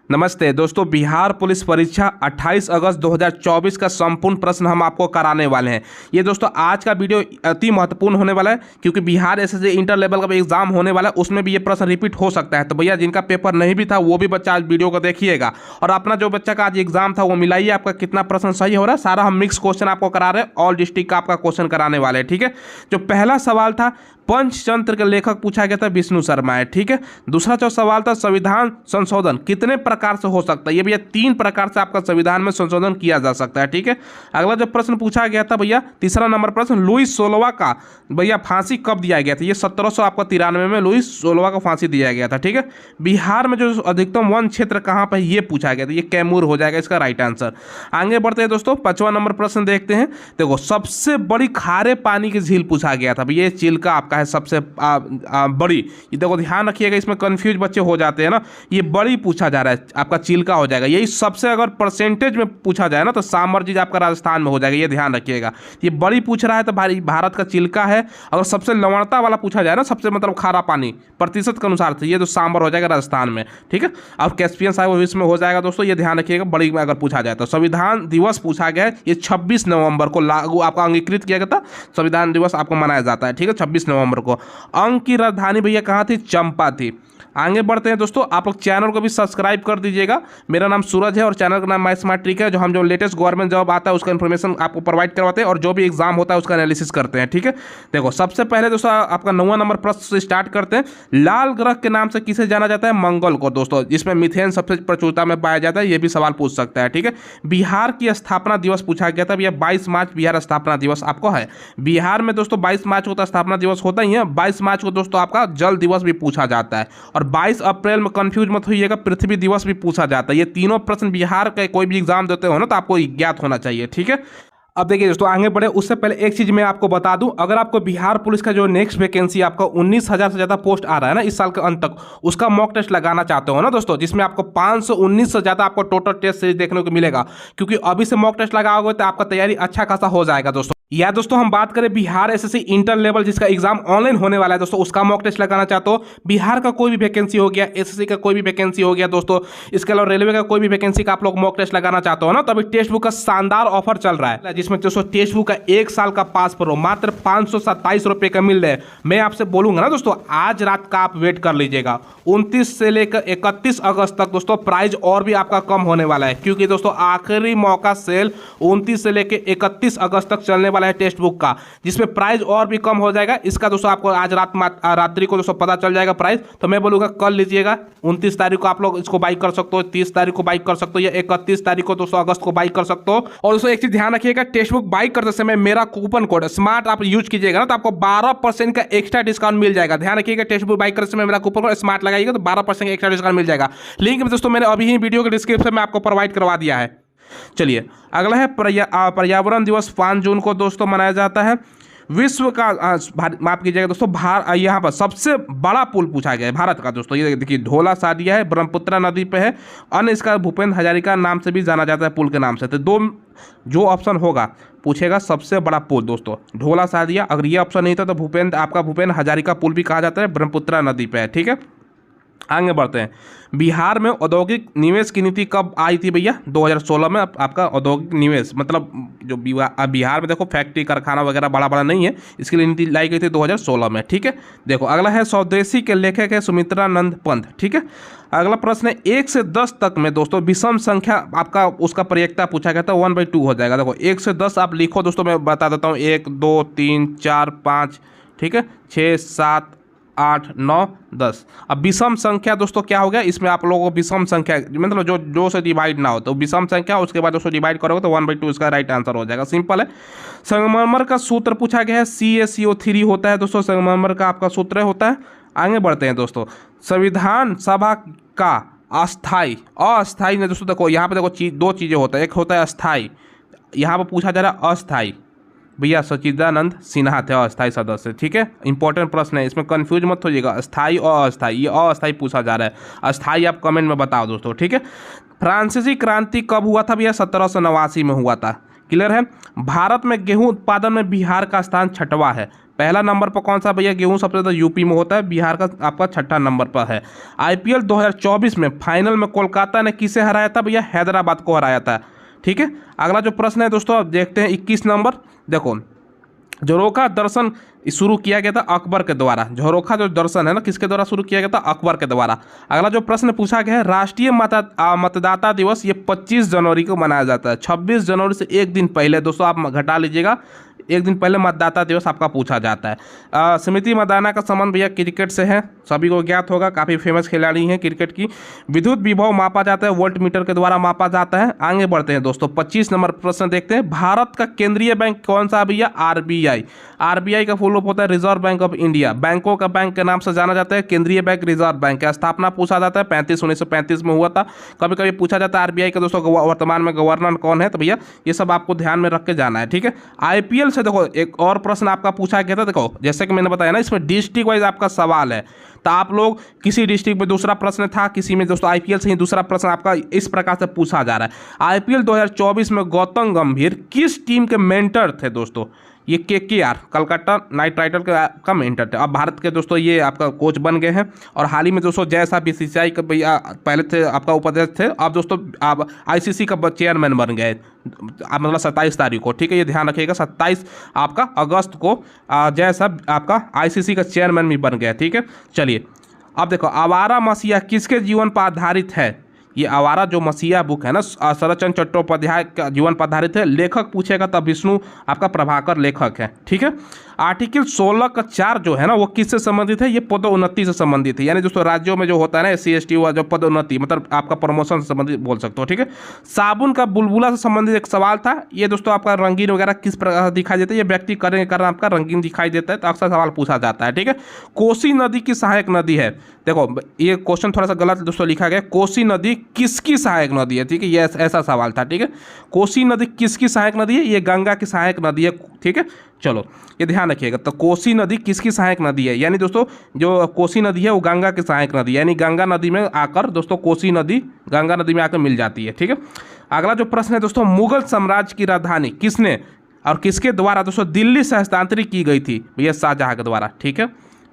नमस्ते दोस्तों, बिहार पुलिस परीक्षा 28 अगस्त 2024 का संपूर्ण प्रश्न हम आपको कराने वाले हैं। ये दोस्तों आज का वीडियो अति महत्वपूर्ण होने वाला है क्योंकि बिहार एसएससी इंटर लेवल का भी एग्जाम होने वाला है, उसमें भी ये प्रश्न रिपीट हो सकता है। तो भैया जिनका पेपर नहीं भी था वो भी बच्चा आज वीडियो को देखिएगा और अपना जो बच्चा का आज एग्जाम था वो मिलाइए, आपका कितना प्रश्न सही हो रहा है। सारा हम मिक्स क्वेश्चन आपको करा रहे हैं, ऑल डिस्ट्रिक्ट का आपका क्वेश्चन कराने वाले हैं। ठीक है, जो पहला सवाल था पंचतंत्र के लेखक पूछा गया था विष्णु शर्मा है। ठीक है, दूसरा जो सवाल था संविधान संशोधन कितने प्रकार से हो सकता है। ये भैया 3 प्रकार से आपका संविधान में संशोधन किया जा सकता है। ठीक है, अगला जो प्रश्न पूछा गया था भैया तीसरा नंबर प्रश्न, लुईस 16वां का भैया फांसी कब दिया गया था। ये 1793 में लुईस 16वां का फांसी दिया गया था। ठीक है, बिहार में जो अधिकतम वन क्षेत्र कहाँ पर ये पूछा गया था, ये कैमूर हो जाएगा इसका राइट आंसर। आगे बढ़ते हैं दोस्तों, 5वां नंबर प्रश्न देखते हैं। देखो सबसे बड़ी खारे पानी की झील पूछा गया था भैया, ये चिल्का आपका है सबसे बड़ी। ये देखो ध्यान रखिएगा, इसमें कंफ्यूज बच्चे हो जाते हैं ना, ये बड़ी पूछा जा रहा है, आपका चिल्का हो जाएगा। यही सबसे अगर परसेंटेज में पूछा जाए ना तो सामरजीत आपका राजस्थान में हो जाएगा, ये ध्यान रखिएगा। ये बड़ी पूछ रहा है तो भाई भारत का चिल्का है। अगर सबसे लवणता वाला पूछा जाए ना, सबसे मतलब खारा पानी प्रतिशत के अनुसार से, ये तो सांबर हो जाएगा राजस्थान में। ठीक है, और कैस्पियन सागर विश्व में हो जाएगा दोस्तों, ये ध्यान रखिएगा। बड़ी में अगर पूछा जाए तो संविधान दिवस पूछा गया है, ये 26 नवंबर को लागू आपका अंगीकृत किया गया था। संविधान दिवस आपको मनाया जाता है। ठीक है, 26 नवंबर को। अंग की राजधानी भैया कहाँ थी, चंपा थी। आगे बढ़ते हैं दोस्तों, आप लोग चैनल को भी सब्सक्राइब कर दीजिएगा। मेरा नाम सूरज है और चैनल का नाम माई स्मार्ट ट्रिक है, जो लेटेस्ट गवर्नमेंट जॉब आता है उसका इन्फॉर्मेशन आपको प्रोवाइड करवाते हैं और जो भी एग्जाम होता है उसका एनालिसिस करते हैं। ठीक है, देखो सबसे पहले दोस्तों आपका 9वां नंबर प्रश्न से स्टार्ट करते हैं। लाल ग्रह के नाम से किसे जाना जाता है, मंगल को दोस्तों, जिसमें मीथेन सबसे प्रचुरता में पाया जाता है। ये भी सवाल पूछ सकता है। ठीक है, बिहार की स्थापना दिवस पूछा गया था भैया, 22 मार्च बिहार स्थापना दिवस आपको है। बिहार में दोस्तों 22 मार्च को तो स्थापना दिवस होता ही है, 22 मार्च को दोस्तों आपका जल दिवस भी पूछा जाता है और 22 अप्रैल में कंफ्यूज मत होइएगा, पृथ्वी दिवस भी पूछा जाता है। ये तीनों प्रश्न बिहार का कोई भी एग्जाम देते हो ना तो आपको ज्ञात होना चाहिए। ठीक है, अब देखिए दोस्तों आगे बढ़े उससे पहले एक चीज मैं आपको बता दूं, अगर आपको बिहार पुलिस का जो नेक्स्ट वैकेंसी आपका 19,000 से ज्यादा पोस्ट आ रहा है ना इस साल के अंत तक, उसका मॉक टेस्ट लगाना चाहते हो ना दोस्तों, जिसमें आपको 519 से ज्यादा आपको टोटल टेस्ट सीरीज देखने को मिलेगा, क्योंकि अभी से मॉक टेस्ट लगाओगे तो आपका तैयारी अच्छा खासा हो जाएगा दोस्तों। या दोस्तों हम बात करें बिहार एसएससी इंटर लेवल जिसका एग्जाम ऑनलाइन होने वाला है दोस्तों, उसका मॉक टेस्ट लगाना चाहते हो, बिहार का कोई भी वैकेंसी हो गया, एसएससी का कोई भी वैकेंसी हो गया दोस्तों, इसके अलावा रेलवे का कोई भी वैकेंसी का आप लोग मॉक टेस्ट लगाना चाहते हो ना, तो अभी टेक्स्ट बुक का शानदार ऑफर चल रहा है, जिसमें दोस्तों टेक्स्ट बुक का 1 साल का पास प्रो मात्र 527 रुपए का मिल रहा है। मैं आपसे बोलूंगा ना दोस्तों, आज रात का आप वेट कर लीजिएगा, 29 से लेकर 31 अगस्त तक दोस्तों प्राइस और भी आपका कम होने वाला है, क्योंकि दोस्तों आखिरी मौका सेल 29 से लेकर 31 अगस्त तक चलने वाला है टेक्स्ट बुक का, जिसमें प्राइस और भी कम हो जाएगा। इसका दोस्तों आपको आज रात्रि को दोस्तों पता चल जाएगा प्राइस, तो मैं बोलूंगा कल लीजिएगा। 29 तारीख को आप लोग इसको बाई कर सकते हो, 30 तारीख को बाई कर सकते हो, या 31 तारीख को दोस्तों अगस्त को बाई कर सकते हो। और दोस्तों एक चीज ध्यान रखिएगा, टेक्स्ट बुक बाई करते समय मेरा कूपन कोड स्मार्ट आप यूज कीजिएगा ना तो आपको 12% का एक्स्ट्रा डिस्काउंट मिल जाएगा। ध्यान रखिएगा, टेक्स्ट बुक बाई करते समय मेरा कूपन कोड स्मार्ट लगाइएगा तो 12% एक्स्ट्रा डिस्काउंट मिल जाएगा। लिंक दोस्तों मैंने अभी ही वीडियो के डिस्क्रिप्शन में आपको प्रोवाइड करवा दिया है। चलिए अगला है पर्यावरण दिवस 5 जून को दोस्तों मनाया जाता है। विश्व का माफ कीजिएगा दोस्तों, यहाँ पर सबसे बड़ा पुल पूछा गया है भारत का दोस्तों, ये देखिए ढोला सादिया है, ब्रह्मपुत्र नदी पे है। अन्य इसका भूपेंद्र हजारिका नाम से भी जाना जाता है पुल के नाम से। तो दो जो ऑप्शन होगा पूछेगा सबसे बड़ा पुल दोस्तों, ढोला सादिया। अगर ये ऑप्शन नहीं था तो भूपेंद्र हजारिका पुल भी कहा जाता है, ब्रह्मपुत्र नदी पे है। ठीक है, आगे बढ़ते हैं। बिहार में औद्योगिक निवेश की नीति कब आई थी भैया, 2016 में। आपका औद्योगिक निवेश मतलब जो बिहार में देखो फैक्ट्री कारखाना वगैरह बड़ा बड़ा नहीं है, इसके लिए नीति लाई गई थी 2016 में। ठीक है, देखो अगला है स्वदेशी के लेखक है सुमित्रानंद पंत। ठीक है, अगला प्रश्न है 1 से 10 तक में दोस्तों विषम संख्या आपका उसका प्रयेकता पूछा गया था, 1/2 हो जाएगा। देखो 1 से 10 आप लिखो दोस्तों, मैं बता देता हूँ, 1 2 3 4 5, ठीक है, 6 7 8 9 10। अब विषम संख्या दोस्तों क्या हो गया, इसमें आप लोगों को विषम संख्या मतलब जो 2 से डिवाइड ना हो तो विषम संख्या, उसके बाद 2 से डिवाइड करोगे तो 1/2 इसका राइट आंसर हो जाएगा। सिंपल है। संगमरमर का सूत्र पूछा गया है, CaCO3 होता है दोस्तों, संगमरमर का आपका सूत्र होता है। आगे बढ़ते हैं दोस्तों, संविधान सभा का अस्थाई अस्थाई ने दोस्तों देखो यहाँ पे देखो 2 चीज़ें होता है, एक होता है अस्थाई, यहाँ पर पूछा जा रहा है अस्थाई, भैया सच्चिदानंद सिन्हा थे अस्थायी सदस्य। ठीक है, इंपॉर्टेंट प्रश्न है, इसमें कंफ्यूज मत होइएगा, अस्थाई और अस्थाई, ये अस्थाई पूछा जा रहा है, अस्थाई आप कमेंट में बताओ दोस्तों। ठीक है, फ्रांसीसी क्रांति कब हुआ था भैया, 1789 में हुआ था। क्लियर है। भारत में गेहूं उत्पादन में बिहार का स्थान 6वां है। पहला नंबर पर कौन सा भैया गेहूं सबसे ज़्यादा यूपी में होता है, बिहार का आपका छठा नंबर पर है। आईपीएल 2024 में फाइनल में कोलकाता ने किसे हराया था भैया, हैदराबाद को हराया था। ठीक है, अगला जो प्रश्न है दोस्तों अब देखते हैं 21 नंबर। देखो, झरोखा दर्शन शुरू किया गया था अकबर के द्वारा। झरोखा जो दर्शन है ना, किसके द्वारा शुरू किया गया था, अकबर के द्वारा। अगला जो प्रश्न पूछा गया है, राष्ट्रीय मतदाता दिवस ये 25 जनवरी को मनाया जाता है। 26 जनवरी से एक दिन पहले दोस्तों आप घटा लीजिएगा, एक दिन पहले मतदाता दिवस आपका पूछा जाता है। स्मृति मंदाना का संबंध भैया क्रिकेट से है, सभी को ज्ञात होगा, काफ़ी फेमस खिलाड़ी हैं क्रिकेट की। विद्युत विभव मापा जाता है वोल्ट मीटर के द्वारा मापा जाता है। आगे बढ़ते हैं दोस्तों, 25 नंबर प्रश्न देखते हैं। भारत का केंद्रीय बैंक कौन सा भैया, आरबीआई। आरबीआई का फुल फॉर्म होता है रिजर्व बैंक ऑफ इंडिया। बैंकों का बैंक के नाम से जाना जाता है केंद्रीय बैंक, रिजर्व बैंक का स्थापना पूछा जाता है 1935 में हुआ था। कभी कभी पूछा जाता है आरबीआई का दोस्तों वर्तमान में गवर्नर कौन है, तो भैया ये सब आपको ध्यान में रख के जाना है। ठीक है, आईपीएल से देखो एक और प्रश्न आपका पूछा गया था। देखो जैसे कि मैंने बताया ना, इसमें डिस्ट्रिक्ट वाइज आपका सवाल है, तो आप लोग किसी डिस्ट्रिक्ट में दूसरा प्रश्न था, किसी में दोस्तों आईपीएल से ही दूसरा प्रश्न आपका इस प्रकार से पूछा जा रहा है। आईपीएल 2024 में गौतम गंभीर किस टीम के मेंटर थे दोस्तों, ये केकेआर कलकत्ता नाइट राइडर का मेंटर थे। अब भारत के दोस्तों ये आपका कोच बन गए हैं। और हाल ही में दोस्तों जैसा बीसीसीआई का भैया पहले थे आपका उपाध्यक्ष थे, अब दोस्तों आप आईसीसी का चेयरमैन बन गए, मतलब 27 तारीख को। ठीक है, ये ध्यान रखिएगा, 27 आपका अगस्त को जैसा आपका आईसीसी का चेयरमैन भी बन गया। ठीक है, चलिए अब देखो, आवारा मसीहा किसके जीवन पर आधारित है। ये आवारा जो मसीहा बुक है ना, शरदचंद्र चट्टोपाध्याय का जीवन पर आधारित है। लेखक पूछेगा तब विष्णु आपका प्रभाकर लेखक है। ठीक है, आर्टिकल 16 का 4 जो है ना, वो किससे संबंधित है, ये पदोन्नति से संबंधित है। यानी दोस्तों राज्यों में जो होता है ना SC ST हुआ, जो पदोन्नति मतलब आपका प्रमोशन से संबंधित बोल सकते हो। ठीक है, साबुन का बुलबुला से संबंधित एक सवाल था। ये दोस्तों आपका रंगीन वगैरह किस प्रकार दिखाई देता है, ये व्यक्ति करेंगे कारण आपका रंगीन दिखाई देता है, तो अक्सर सवाल पूछा जाता है। ठीक है, कोसी नदी की सहायक नदी है। देखो ये क्वेश्चन थोड़ा सा गलत दोस्तों लिखा गया, कोसी नदी किसकी सहायक नदी है। ठीक है, ये ऐसा सवाल था। ठीक है, कोसी नदी किसकी सहायक नदी है, ये गंगा की सहायक नदी है। ठीक है, चलो ये ध्यान रखिएगा। तो कोसी नदी किसकी सहायक नदी है, यानी दोस्तों जो कोसी नदी है वो गंगा की सहायक नदी है, यानी गंगा नदी में आकर दोस्तों कोसी नदी गंगा नदी में आकर मिल जाती है। ठीक है, अगला जो प्रश्न है दोस्तों, मुगल साम्राज्य की राजधानी किसने और किसके द्वारा दोस्तों दिल्ली से हस्तांतरित की गई थी, भैया शाहजहां के द्वारा। ठीक है,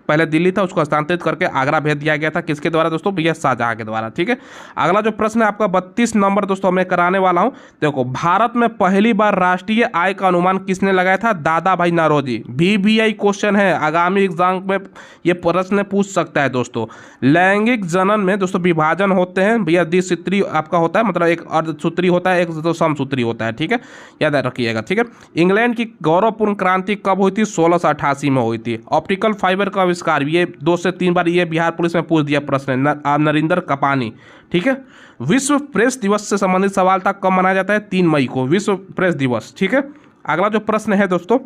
पहले दिल्ली था, उसको हस्तांतरित करके आगरा भेज दिया गया था, किसके द्वारा दोस्तों, भैया शाहजहां के द्वारा। ठीक है, अगला जो प्रश्न है आपका 32 नंबर दोस्तों मैं कराने वाला हूं। देखो, भारत में पहली बार राष्ट्रीय आय का अनुमान किसने लगाया था, दादा भाई नौरोजी। VVI क्वेश्चन है, आगामी एग्जाम में ये प्रश्न पूछ सकता है दोस्तों। लैंगिक जनन में दोस्तों विभाजन होते हैं भैया, द्विसूत्री आपका होता है, मतलब एक अर्धसूत्री होता है, एक तो समसूत्री होता है। ठीक है, याद रखिएगा। ठीक है, इंग्लैंड की गौरवपूर्ण क्रांति कब हुई थी, 1688 में हुई थी। ऑप्टिकल फाइबर का आविष्कार, ये 2 से 3 बार ये बिहार पुलिस में पूछ दिया प्रश्न, नरिंदर कपानी। ठीक है, विश्व प्रेस दिवस से संबंधित सवाल था, कब मनाया जाता है, 3 मई को विश्व प्रेस दिवस। ठीक है, अगला जो प्रश्न है दोस्तों,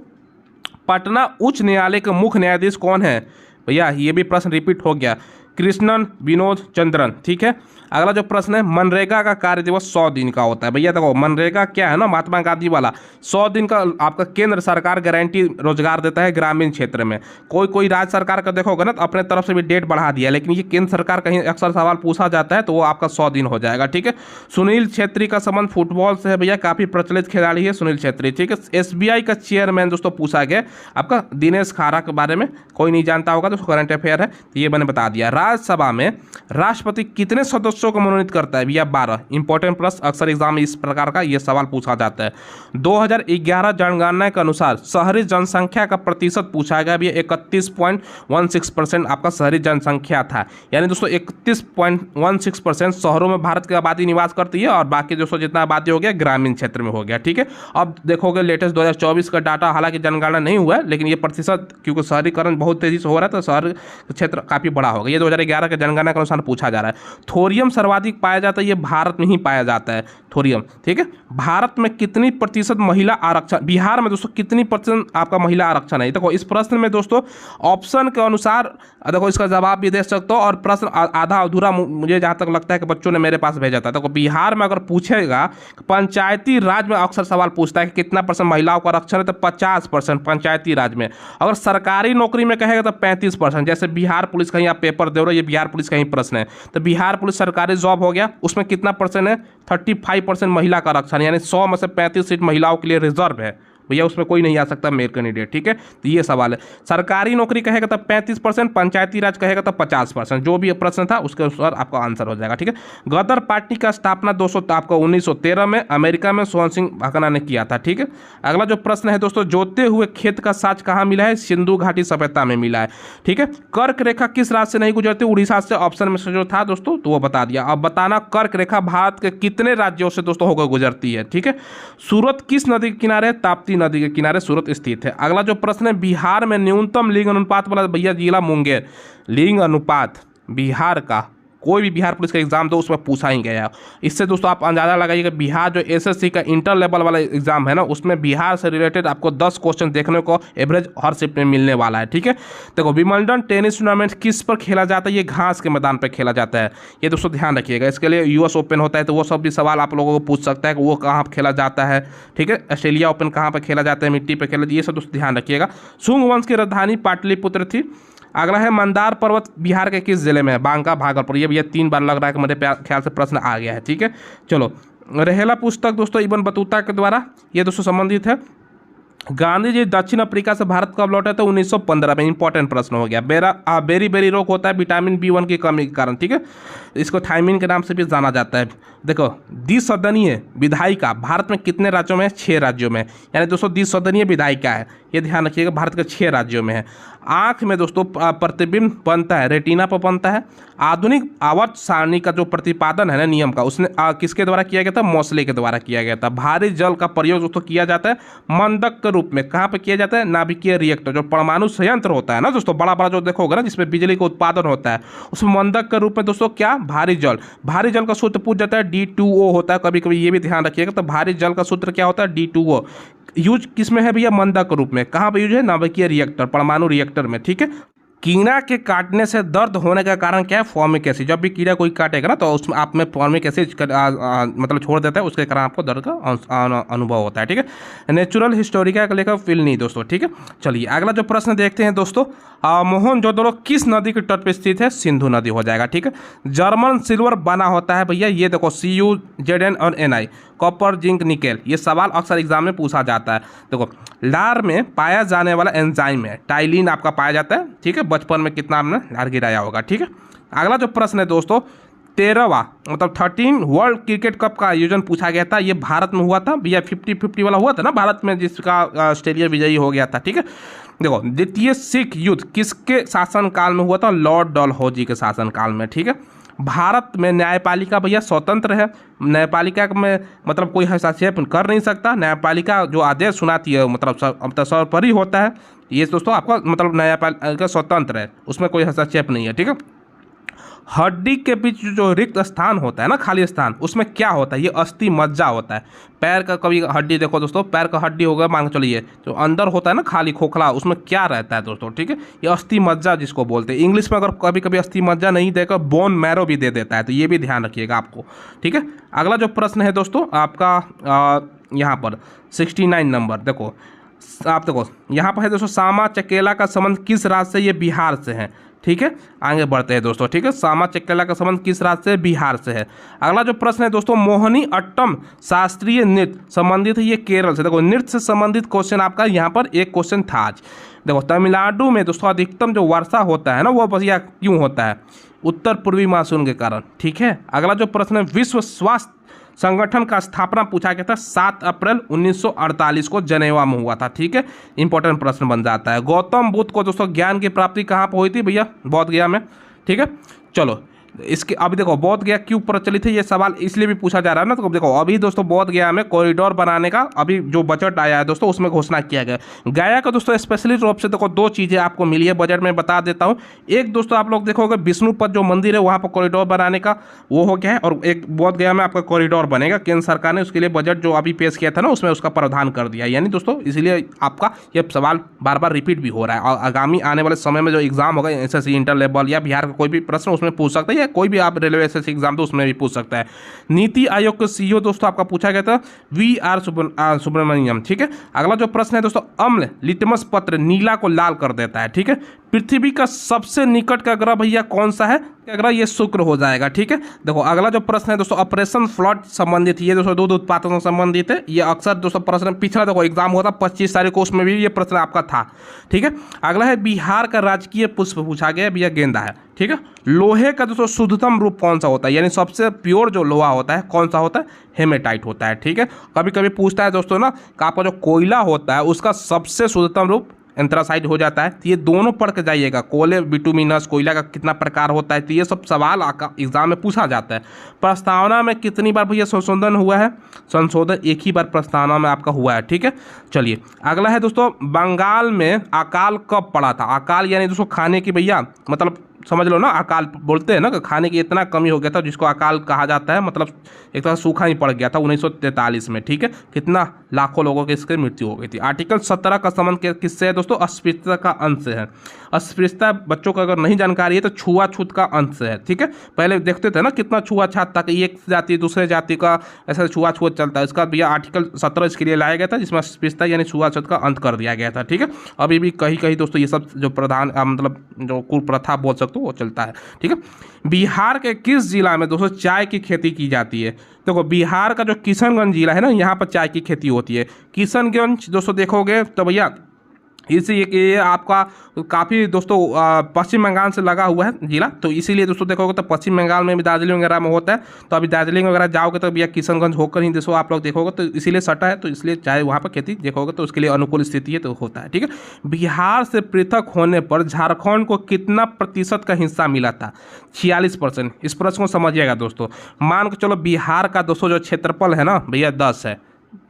पटना उच्च न्यायालय के मुख्य न्यायाधीश कौन है, भैया ये भी प्रश्न रिपीट हो गया, कृष्णन विनोद चंद्रन। ठीक है, अगला जो प्रश्न है, मनरेगा का कार्य दिवस 100 दिन का होता है। भैया देखो मनरेगा क्या है ना, महात्मा गांधी वाला 100 दिन का आपका केंद्र सरकार गारंटी रोजगार देता है ग्रामीण क्षेत्र में। कोई राज्य सरकार का देखोगे ना तो अपने तरफ से भी डेट बढ़ा दिया, लेकिन ये केंद्र सरकार कहीं अक्सर सवाल पूछा जाता है तो वो आपका 100 दिन हो जाएगा। ठीक है, सुनील छेत्री का संबंध फुटबॉल से है भैया, काफी प्रचलित खिलाड़ी है सुनील छेत्री। ठीक है, SBI का चेयरमैन दोस्तों पूछा गया आपका दिनेश खारा के बारे में, कोई नहीं जानता होगा तो करंट अफेयर है, तो ये मैंने बता दिया। राज्यसभा में राष्ट्रपति कितने सदस्यों को मनोनीत करता है, भैया 12। इंपॉर्टेंट प्रश्न, अक्सर एग्जाम में इस प्रकार का ये सवाल पूछा जाता है। 2011 जनगणना के अनुसार शहरी जनसंख्या का प्रतिशत पूछा गया भैया, 31.16% आपका शहरी जनसंख्या था। यानी दोस्तों 31.16% शहरों में भारत की आबादी निवास करती है और बाकी दोस्तों जितना आबादी हो गया ग्रामीण क्षेत्र में हो गया। ठीक है, अब देखोगे लेटेस्ट 2024 का डाटा, हालांकि जनगणना नहीं हुआ है लेकिन ये प्रतिशत क्योंकि शहरीकरण बहुत तेजी से हो रहा है तो शहर क्षेत्र काफी बड़ा होगा। ये 2011 के जनगणना के अनुसार पूछा जा रहा है। थोरियम सर्वाधिक पाया जाता है, ये भारत में ही पाया जाता है थोरियम। ठीक है, भारत में कितनी प्रतिशत महिला आरक्षण, बिहार में दोस्तों कितनी प्रतिशत आपका महिला आरक्षण है। देखो इस प्रश्न में दोस्तों ऑप्शन के अनुसार देखो इसका जवाब भी दे सकते हो, और प्रश्न आधा अधूरा मुझे जहां तक लगता है कि बच्चों ने मेरे पास भेजा था। देखो बिहार में अगर पूछेगा, पंचायती राज में अक्सर सवाल पूछता है कि कितना परसेंट महिलाओं का आरक्षण है, तो 50% पंचायती राज में। अगर सरकारी नौकरी में कहेगा तो 35%, जैसे बिहार पुलिस कहीं आप पेपर दे रहे हो, ये बिहार पुलिस का ही प्रश्न है, तो बिहार पुलिस सरकारी जॉब हो गया, उसमें कितना परसेंट है, 35% महिला का आरक्षण, यानी 100 में से 35 सीट महिलाओं के लिए रिजर्व है। भैया उसमें कोई नहीं आ सकता मेल कैंडिडेट, ठीक है। तो ये सवाल है। सरकारी नौकरी कहेगा तब 35%, पंचायती राज कहेगा तब 50%। जो भी प्रश्न था उसके अनुसार आपका आंसर हो जाएगा, ठीक है। गदर पार्टी का स्थापना 1913 में अमेरिका में सोहन सिंह भाकना ने किया था, ठीक है। अगला जो प्रश्न है दोस्तों, जोते हुए खेत का साज कहाँ मिला है? सिंधु घाटी सभ्यता में मिला है, ठीक है। कर्क रेखा किस राज्य से नहीं गुजरती? उड़ीसा से, ऑप्शन में से जो था दोस्तों तो वो बता दिया। अब बताना कर्क रेखा भारत के कितने राज्यों से दोस्तों होकर गुजरती है, ठीक है। सूरत किस नदी के किनारे? ताप्ती नदी के किनारे सूरत स्थित है। अगला जो प्रश्न है, बिहार में न्यूनतम लिंग अनुपात वाला भैया जिला मुंगेर। लिंग अनुपात बिहार का, कोई भी बिहार पुलिस का एग्जाम दो उसमें पूछा ही गया। इससे दोस्तों आप अंदाजा लगाइएगा बिहार जो एसएससी का इंटर लेवल वाला एग्जाम है ना, उसमें बिहार से रिलेटेड आपको 10 क्वेश्चन देखने को एवरेज हर शिफ्ट में मिलने वाला है, ठीक है। देखो, विंबलडन टेनिस टूर्नामेंट किस पर खेला जाता है? ये घास के मैदान पर खेला जाता है, ये दोस्तों ध्यान रखिएगा। इसके लिए यूएस ओपन होता है, तो वो सब भी सवाल आप लोगों को पूछ सकता है कि वो कहाँ पर खेला जाता है, ठीक है। ऑस्ट्रेलिया ओपन कहाँ पर खेला जाता है, मिट्टी पर खेला, ये सब दोस्तों ध्यान रखिएगा। शुंग वंश की राजधानी पाटलिपुत्र थी। अगला है, मंदार पर्वत बिहार के किस जिले में है? बांका, भागलपुर। ये भैया 3 बार लग रहा है कि मेरे ख्याल से प्रश्न आ गया है, ठीक है। चलो, रहेला पुस्तक दोस्तों इब्न बतूता के द्वारा ये दोस्तों संबंधित है। गांधी जी दक्षिण अफ्रीका से भारत कब लौटे थे? 1915 में। इंपॉर्टेंट प्रश्न हो गया। बेरी बेरी रोग होता है विटामिन B1 की कमी के कारण, ठीक है। इसको थायमिन के नाम से भी जाना जाता है। देखो, द्विसदनीय विधायिका भारत में कितने राज्यों में है? 6 राज्यों में। यानी दोस्तों द्विसदनीय विधायिका है, ये ध्यान रखिएगा, भारत के 6 राज्यों में है। आँख में दोस्तों प्रतिबिंब बनता है, रेटिना पर बनता है। आधुनिक आवर्त सारणी का जो प्रतिपादन है ना नियम का, उसने किसके द्वारा किया गया था? मोसले के द्वारा किया गया था। भारी जल का प्रयोग दोस्तों किया जाता है मंदक के रूप में। कहाँ पे किया जाता है? नाभिकीय रिएक्टर, जो परमाणु संयंत्र होता है ना दोस्तों, बड़ा बड़ा जो देखोगे ना जिसमें बिजली का उत्पादन होता है, उसमें मंदक के रूप में दोस्तों क्या? भारी जल। भारी जल का सूत्र पूछ जाता है D2O होता है कभी कभी, ये भी ध्यान रखिएगा। तो भारी जल का सूत्र क्या होता है? D2O। यूज किस में है भैया? मंदक के रूप में। कहाँ पे यूज है? नाभिकीय रिएक्टर, परमाणु रिएक्टर में, ठीक है। कीड़ा के काटने से दर्द होने का कारण क्या है? Formic acid. जब भी कीड़ा कोई काटेगा ना तो उसमें आप में फॉर्मिक एसिड मतलब छोड़ देता है, उसके कारण आपको दर्द का अनुभव होता है, ठीक है। नेचुरल हिस्टोरिका का लेखक फिलनी दोस्तों, ठीक है। चलिए अगला जो प्रश्न देखते हैं दोस्तों, मोहनजोदड़ो किस नदी के तट पर स्थित है? सिंधु नदी हो जाएगा, ठीक है। जर्मन सिल्वर बना होता है भैया, ये देखो CuZn और Ni, कॉपर, जिंक, निकेल। ये सवाल अक्सर एग्जाम में पूछा जाता है। देखो, लार में पाया जाने वाला एंजाइम है टाइलिन, आपका पाया जाता है, ठीक है। बचपन में कितना आपने लार गिराया होगा, ठीक है। अगला जो प्रश्न है दोस्तों, 13वां मतलब 13 वर्ल्ड क्रिकेट कप का आयोजन पूछा गया था, ये भारत में हुआ था भैया। 50-50 वाला हुआ था ना भारत में, जिसका ऑस्ट्रेलिया विजयी हो गया था, ठीक है। देखो, द्वितीय सिख युद्ध किसके शासनकाल में हुआ था? लॉर्ड डलहौजी के शासनकाल में, ठीक है। भारत में न्यायपालिका भैया स्वतंत्र है। न्यायपालिका में मतलब कोई हस्तक्षेप कर नहीं सकता। न्यायपालिका जो आदेश सुनाती है मतलब सर्वोपरि होता है। ये दोस्तों आपका मतलब न्यायपालिका स्वतंत्र है, उसमें कोई हस्तक्षेप नहीं है, ठीक है। हड्डी के बीच जो रिक्त स्थान होता है ना, खाली स्थान, उसमें क्या होता है? ये अस्थि मज्जा होता है। पैर का कभी हड्डी देखो दोस्तों, पैर का हड्डी होगा, मान के चलिए जो अंदर होता है ना खाली खोखला, उसमें क्या रहता है दोस्तों, ठीक है। ये अस्थि मज्जा जिसको बोलते हैं। इंग्लिश में अगर कभी कभी अस्थि मज्जा नहीं देकर बोन मैरो भी दे देता है, तो ये भी ध्यान रखिएगा आपको, ठीक है। अगला जो प्रश्न है दोस्तों आपका यहाँ पर 69 नंबर, देखो आप देखो यहाँ पर है दोस्तों, सामा चकेला का संबंध किस राज्य से? ये बिहार से है, ठीक है। आगे बढ़ते हैं दोस्तों, ठीक है। सामा चकेला का संबंध किस राज्य से? बिहार से है। अगला जो प्रश्न है दोस्तों, मोहिनी अट्टम शास्त्रीय नृत्य संबंधित है, ये केरल से। देखो, नृत्य से संबंधित क्वेश्चन आपका यहाँ पर एक क्वेश्चन था आज। देखो, तमिलनाडु में दोस्तों अधिकतम जो वर्षा होता है ना, वो भैया क्यों होता है? उत्तर पूर्वी मानसून के कारण, ठीक है। अगला जो प्रश्न है, विश्व स्वास्थ्य संगठन का स्थापना पूछा गया था 7 अप्रैल 1948 को जनेवा में हुआ था, ठीक है। इंपॉर्टेंट प्रश्न बन जाता है। गौतम बुद्ध को दोस्तों ज्ञान की प्राप्ति कहाँ पर हुई थी भैया? बोध गया में, ठीक है। चलो, इसके अभी देखो बोध गया क्यों प्रचलित है, ये सवाल इसलिए भी पूछा जा रहा है ना। तो देखो, अभी दोस्तों बोध गया में कॉरिडोर बनाने का अभी जो बजट आया है दोस्तों, उसमें घोषणा किया गया। गया का दोस्तों स्पेशली रूप से देखो 2 चीज़ें आपको मिली है बजट में, बता देता हूँ। एक दोस्तों आप लोग देखोगे विष्णुपद जो मंदिर है वहाँ पर कॉरिडोर बनाने का वो हो गया है, और एक बोध गया में आपका कॉरिडोर बनेगा। केंद्र सरकार ने उसके लिए बजट जो अभी पेश किया था ना, उसमें उसका प्रावधान कर दिया। यानी दोस्तों इसलिए आपका ये सवाल बार बार रिपीट भी हो रहा है, और आगामी आने वाले समय में जो एग्जाम होगा SSC इंटर लेवल या बिहार का कोई भी प्रश्न उसमें पूछ सकता है, या कोई भी आप रेलवे SSC एग्जाम तो उसमें भी पूछ सकता है। नीति आयोग के CEO दोस्तों आपका पूछा गया था VR सुब्रमण्यम, ठीक है। अगला जो प्रश्न है दोस्तों, अम्ल लिटमस पत्र नीला को लाल कर देता है, ठीक है। पृथ्वी का सबसे निकट का ग्रह भैया कौन सा है? ग्रह ये शुक्र हो जाएगा। ठीक है, देखो अगला जो प्रश्न है दोस्तों ऑपरेशन फ्लड संबंधित, ये दोस्तों दूध उत्पादन से संबंधित है। ये अक्सर दोस्तों प्रश्न पिछला देखो एग्जाम हुआ था 25 तारीख को, उसमें भी ये प्रश्न आपका था। ठीक है, अगला है बिहार का राजकीय पुष्प पूछा गया भैया, गेंदा है। ठीक है, लोहे का दोस्तों शुद्धतम रूप कौन सा होता है, यानी सबसे प्योर जो लोहा होता है कौन सा होता है? हेमेटाइट होता है। ठीक है, कभी कभी पूछता है दोस्तों ना कि आपका जो कोयला होता है उसका सबसे शुद्धतम रूप एंथ्रासाइट हो जाता है। तो ये दोनों पढ़ के जाइएगा, कोयले बिटुमिनस कोयला का कितना प्रकार होता है, तो ये सब सवाल एग्जाम में पूछा जाता है। प्रस्तावना में कितनी बार भैया संशोधन हुआ है? संशोधन एक ही बार प्रस्तावना में आपका हुआ है। ठीक है, चलिए अगला है दोस्तों बंगाल में अकाल कब पड़ा था? अकाल यानी दोस्तों खाने की भैया, मतलब समझ लो ना, अकाल बोलते हैं ना कि खाने की इतना कमी हो गया था जिसको अकाल कहा जाता है, मतलब एक तरह सूखा ही पड़ गया था 1943 में। ठीक है, कितना लाखों लोगों की इसकी मृत्यु हो गई थी। आर्टिकल 17 का संबंध किससे है दोस्तों? अस्पृश्यता का अंश से है। अस्पृश्यता बच्चों को अगर नहीं जानकारी है तो छुआछूत का अंश है। ठीक है, पहले देखते थे ना कितना छुआछूत था कि एक जाति दूसरे जाति का ऐसा छुआछूत चलता है। इसका भैया आर्टिकल 17 इसके लिए लाया गया था, जिसमें अस्पृश्यता यानी छुआछूत का अंत कर दिया गया था। ठीक है, अभी भी कहीं कहीं दोस्तों ये सब जो प्रधान मतलब जो कुप्रथा बोल सकते हो वो चलता है। ठीक है, बिहार के किस जिला में दोस्तों चाय की खेती की जाती है? देखो बिहार का जो किशनगंज जिला है ना, यहाँ पर चाय की खेती होती है। किशनगंज दोस्तों देखोगे तो भैया इसी ये आपका काफ़ी दोस्तों पश्चिम बंगाल से लगा हुआ है जिला, तो इसीलिए दोस्तों देखोगे तो पश्चिम बंगाल में भी दार्जिलिंग वगैरह में होता है। तो अभी दार्जिलिंग वगैरह जाओगे तो भैया किशनगंज होकर ही दोस्तों आप लोग देखोगे, तो इसीलिए सटा है, तो इसलिए चाहे वहाँ पर खेती देखोगे तो उसके लिए अनुकूल स्थिति है तो होता है। ठीक है, बिहार से पृथक होने पर झारखंड को कितना प्रतिशत का हिस्सा मिला था? 46%। इस प्रश्न को समझिएगा दोस्तों, मान के चलो बिहार का दोस्तों जो क्षेत्रफल है ना भैया 10 है।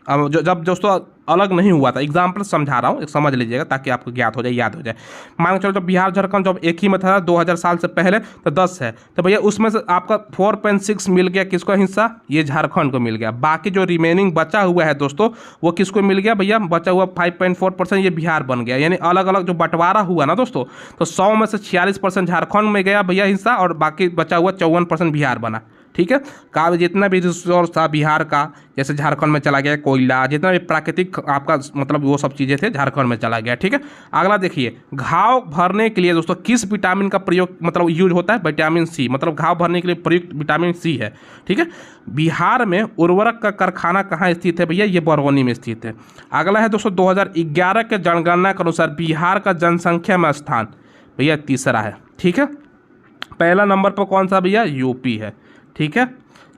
अब जब दोस्तों अलग नहीं हुआ था, एग्जाम्पल समझा रहा हूँ, समझ लीजिएगा ताकि आपको ज्ञात हो जाए, याद हो जाए। मान के चलो जब बिहार झारखंड जब एक ही में था 2000 साल से पहले तो 10 है, तो भैया उसमें से आपका 4.6 मिल गया किसको हिस्सा? ये झारखंड को मिल गया। बाकी जो रिमेनिंग बचा हुआ है दोस्तों वो किसको मिल गया भैया? बचा हुआ 5.4% ये बिहार बन गया। यानी अलग अलग जो बंटवारा हुआ ना दोस्तों, तो 100 में से 46% झारखंड में गया भैया हिस्सा, और बाकी बचा हुआ 54% बिहार बना। ठीक है, का जितना भी रिसोर्स था बिहार का, जैसे झारखंड में चला गया कोयला, जितना भी प्राकृतिक आपका मतलब वो सब चीज़ें थे झारखंड में चला गया। ठीक है, अगला देखिए घाव भरने के लिए दोस्तों किस विटामिन का प्रयोग मतलब यूज होता है? विटामिन सी, मतलब घाव भरने के लिए प्रयुक्त विटामिन सी है। ठीक है, बिहार में उर्वरक का कारखाना कहाँ स्थित है भैया? ये बरौनी में स्थित है। अगला है दोस्तों 2011 के जनगणना के अनुसार बिहार का जनसंख्या में स्थान भैया तीसरा है। ठीक है, पहला नंबर पर कौन सा भैया? यूपी है। ठीक है,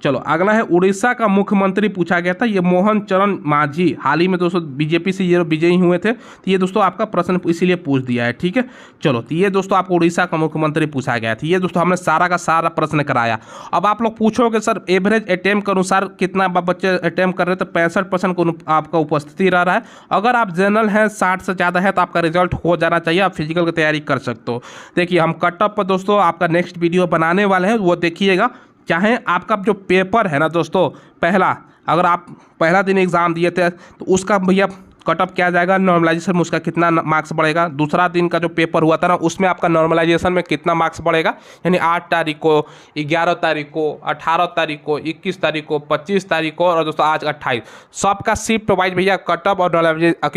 चलो अगला है उड़ीसा का मुख्यमंत्री पूछा गया था, ये मोहन चरण मांझी हाल ही में दोस्तों बीजेपी से ये विजयी हुए थे, तो ये दोस्तों आपका प्रश्न इसीलिए पूछ दिया है। ठीक है, चलो तो ये दोस्तों आपको उड़ीसा का मुख्यमंत्री पूछा गया था। ये दोस्तों हमने सारा का सारा प्रश्न कराया। अब आप लोग पूछोगे सर एवरेज अटेम्प्ट के अनुसार कितना बच्चे अटेम्प्ट कर रहे हैं, तो 65% को आपका उपस्थिति रह रहा है। अगर आप जनरल हैं 60 से ज़्यादा है तो आपका रिजल्ट हो जाना चाहिए, आप फिजिकल की तैयारी कर सकते हो। देखिए हम कट ऑफ पर दोस्तों आपका नेक्स्ट वीडियो बनाने वाले हैं, वो देखिएगा। चाहे आपका जो पेपर है ना दोस्तों पहला, अगर आप पहला दिन एग्ज़ाम दिए थे तो उसका भैया कट ऑफ क्या जाएगा, नॉर्मलाइजेशन में उसका कितना मार्क्स बढ़ेगा। दूसरा दिन का जो पेपर हुआ था ना उसमें आपका नॉर्मलाइजेशन में कितना मार्क्स बढ़ेगा, यानी 8 तारीख को, 11 तारीख को, 18 तारीख को, 21 तारीख को, 25 तारीख को, और दोस्तों आज 28, सबका शिफ्ट वाइज भैया कट ऑफ और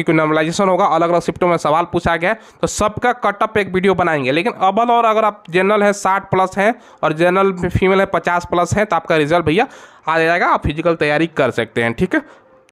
नॉर्मलाइजेशन होगा। अलग अलग शिफ्टों में सवाल पूछा गया है, तो सबका कट ऑफ एक वीडियो बनाएंगे। लेकिन अबल और अगर आप जनरल है 60+ हैं और जनरल फीमेल है 50+ हैं तो आपका रिजल्ट भैया आ जाएगा, आप फिजिकल तैयारी कर सकते हैं। ठीक है।